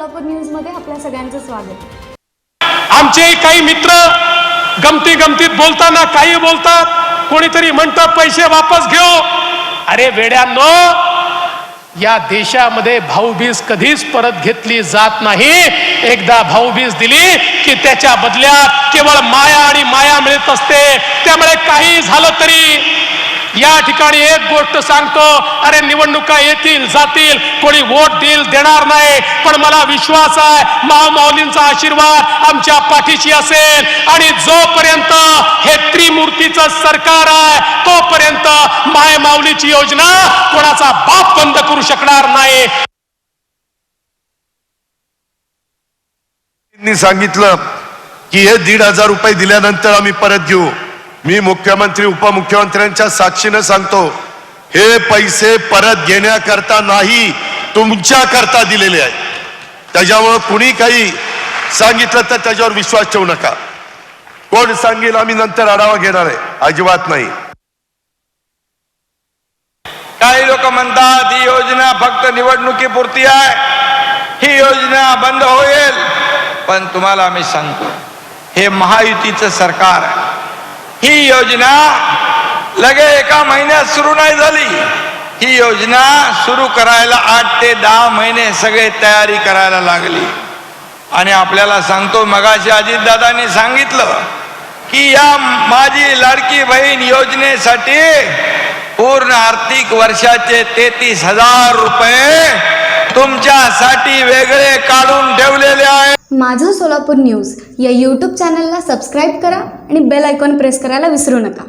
Solapur news मध्ये आपल्या सगळ्यांचं स्वागत। आमचे काही मित्र गमतीत बोलताना काही बोलतात, कोणीतरी म्हणतं पैसे वापस घेऊ। अरे वेड्यांनो, या देशामध्ये भाऊबीज कधीच परत घेतली जात नाही। एकदा भाऊबीज दिली की त्याच्या बदल्यात केवळ माया आणि माया मिळत असते। त्यामुळे काही झालं तरी या ठिकाणी एक गोष्ट सांगतो, अरे निवडणुका येतील जातील, कोणी वोट देणार नाही, पण मला विश्वास आहे महामाऊलींचा आशीर्वाद आमच्या पाठीशी असेल आणि जोपर्यंत हे त्रिमूर्तीचं सरकार आहे तोपर्यंत महामाऊलीची योजना कोणाचा बाप बंद करू शकणार नाही। त्यांनी सांगितलं की हे 1,500 रुपये दिल्यानंतर आम्ही परत घेऊ। मी मुख्यमंत्री उपमुख्यमंत्र्यांच्या साक्षीने सांगतो, हे पैसे परत घेण्याकरता नाही, तुमच्या करता दिलेले आहेत। त्याच्यामुळे कुणी काही सांगितलं तर त्याच्यावर विश्वास ठेवू नका। कोण सांगेल आम्ही नंतर आढावा घेणार आहे, अजिबात नाही। काही लोक म्हणतात ही योजना फक्त निवडणुकीपुरती आहे, ही योजना बंद होईल, पण तुम्हाला आम्ही सांगतो हे महायुतीचं सरकार आहे। ही योजना लगे एका महिन्यात सुरू नाही झाली, ही योजना सुरू करायला 8 ते 10 महिने सगळे तयारी करायला लागली। आणि आपल्याला सांगतो, मगाशी अजितदादांनी सांगितलं की या माझी लाडकी बहीण योजनेसाठी पूर्ण आर्थिक वर्षाचे 33,000 रुपये तुमच्यासाठी वेगळे काढून ठेवलेले आहेत। माझं सोलापूर न्यूज या यूट्यूब चॅनलला सबस्क्राईब करा आणि बेल आयकॉन प्रेस करायला विसरू नका।